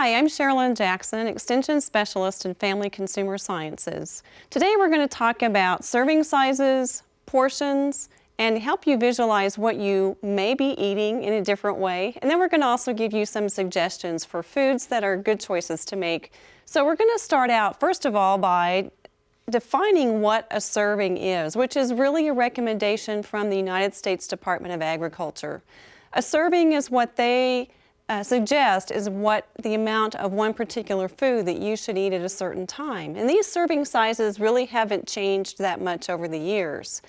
Hi, I'm Sharolyn Jackson, Extension Specialist in Family Consumer Sciences. Today we're going to talk about serving sizes, portions, and help you visualize what you may be eating in a different way. And then we're going to also give you some suggestions for foods that are good choices to make. So we're going to start out, first of all, by defining what a serving is, which is really a recommendation from the United States Department of Agriculture. A serving is what they suggest is what the amount of one particular food that you should eat at a certain time. And these serving sizes really haven't changed that much over the years.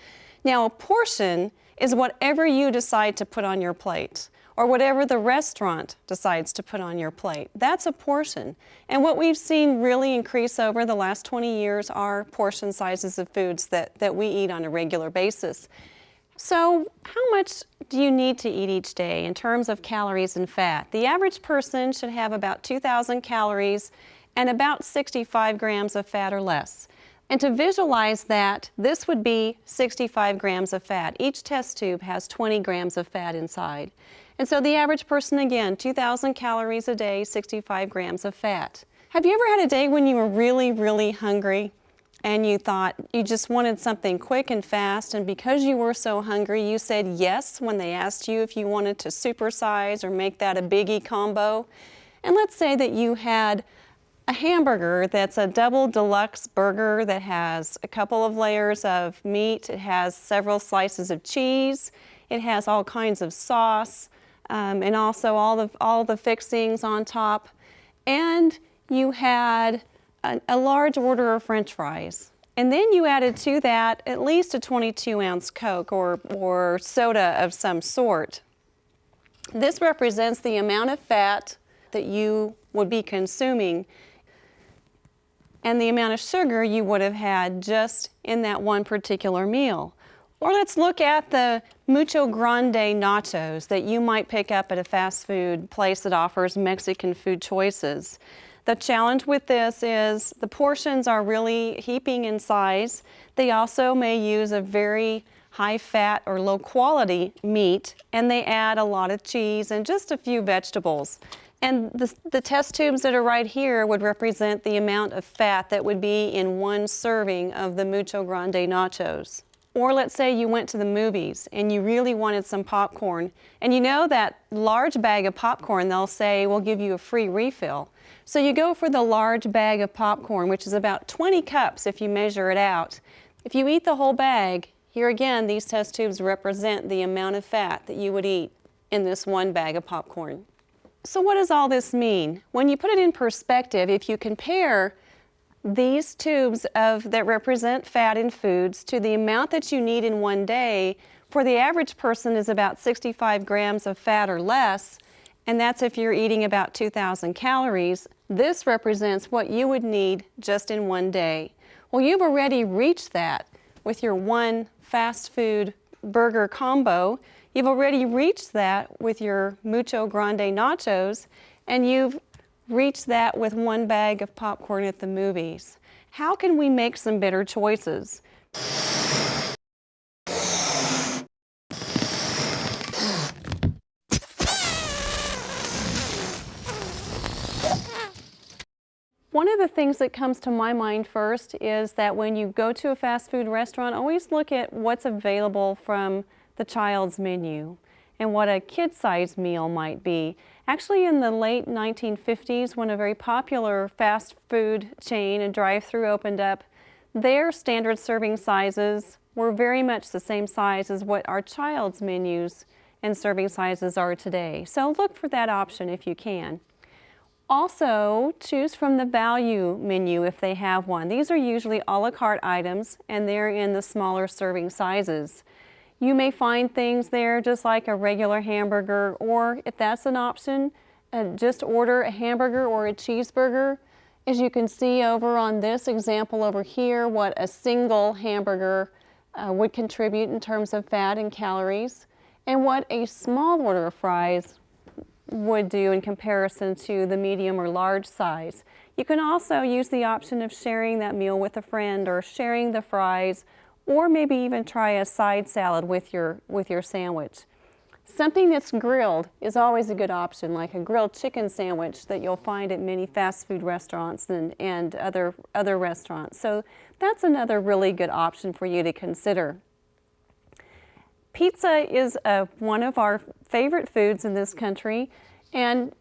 Now, a portion is whatever you decide to put on your plate, or whatever the restaurant decides to put on your plate. That's a portion. And what we've seen really increase over the last 20 years are portion sizes of foods that we eat on a regular basis. So how much do you need to eat each day in terms of calories and fat? The average person should have about 2,000 calories and about 65 grams of fat or less. And to visualize that, this would be 65 grams of fat. Each test tube has 20 grams of fat inside. And so the average person, again, 2,000 calories a day, 65 grams of fat. Have you ever had a day when you were really, really hungry and you thought you just wanted something quick and fast, and because you were so hungry, you said yes when they asked you if you wanted to supersize or make that a biggie combo? And let's say that you had a hamburger that's a double deluxe burger that has a couple of layers of meat, it has several slices of cheese, it has all kinds of sauce, and also all the fixings on top, and you had a large order of French fries. And then you added to that at least a 22-ounce Coke or soda of some sort. This represents the amount of fat that you would be consuming and the amount of sugar you would have had just in that one particular meal. Or let's look at the Mucho Grande nachos that you might pick up at a fast food place that offers Mexican food choices. The challenge with this is the portions are really heaping in size. They also may use a very high fat or low quality meat, and they add a lot of cheese and just a few vegetables. And the test tubes that are right here would represent the amount of fat that would be in one serving of the Mucho Grande nachos. Or let's say you went to the movies and you really wanted some popcorn, and you know that large bag of popcorn, they'll say, we'll give you a free refill. So you go for the large bag of popcorn, which is about 20 cups if you measure it out. If you eat the whole bag, here again, these test tubes represent the amount of fat that you would eat in this one bag of popcorn. So what does all this mean? When you put it in perspective, if you compare these tubes that represent fat in foods to the amount that you need in one day, for the average person is about 65 grams of fat or less, and that's if you're eating about 2,000 calories. This represents what you would need just in one day. Well, you've already reached that with your one fast food burger combo. You've already reached that with your Mucho Grande nachos, and you've reached that with one bag of popcorn at the movies. How can we make some better choices? One of the things that comes to my mind first is that when you go to a fast food restaurant, always look at what's available from the child's menu and what a kid-sized meal might be. Actually, in the late 1950s, when a very popular fast food chain and drive-thru opened up, their standard serving sizes were very much the same size as what our child's menus and serving sizes are today. So look for that option if you can. Also, choose from the value menu if they have one. These are usually a la carte items, and they're in the smaller serving sizes. You may find things there just like a regular hamburger, or if that's an option, just order a hamburger or a cheeseburger. As you can see over on this example over here, what a single hamburger would contribute in terms of fat and calories, and what a small order of fries would do in comparison to the medium or large size. You can also use the option of sharing that meal with a friend, or sharing the fries, or maybe even try a side salad with your sandwich. Something that's grilled is always a good option, like a grilled chicken sandwich that you'll find at many fast food restaurants and other restaurants. So that's another really good option for you to consider. Pizza is one of our favorite foods in this country, and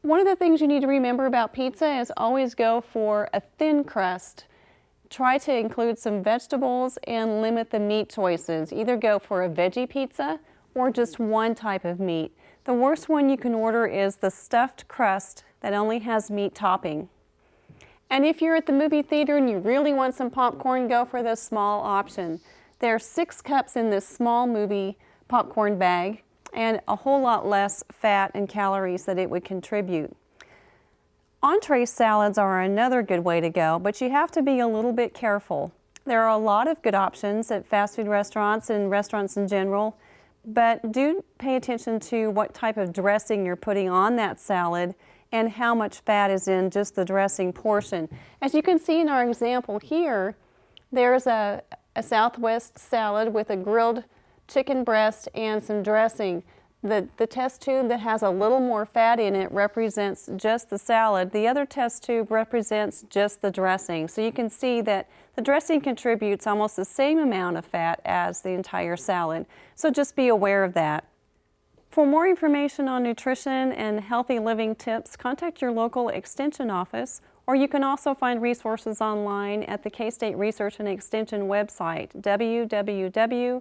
one of the things you need to remember about pizza is always go for a thin crust. Try to include some vegetables and limit the meat choices. Either go for a veggie pizza or just one type of meat. The worst one you can order is the stuffed crust that only has meat topping. And if you're at the movie theater and you really want some popcorn, go for the small option. There are 6 cups in this small movie popcorn bag and a whole lot less fat and calories that it would contribute. Entree salads are another good way to go, but you have to be a little bit careful. There are a lot of good options at fast food restaurants and restaurants in general, but do pay attention to what type of dressing you're putting on that salad and how much fat is in just the dressing portion. As you can see in our example here, there's a Southwest salad with a grilled chicken breast and some dressing. The test tube that has a little more fat in it represents just the salad. The other test tube represents just the dressing. So you can see that the dressing contributes almost the same amount of fat as the entire salad. So just be aware of that. For more information on nutrition and healthy living tips, contact your local extension office, or you can also find resources online at the K-State Research and Extension website, www.ksre.ksu.edu.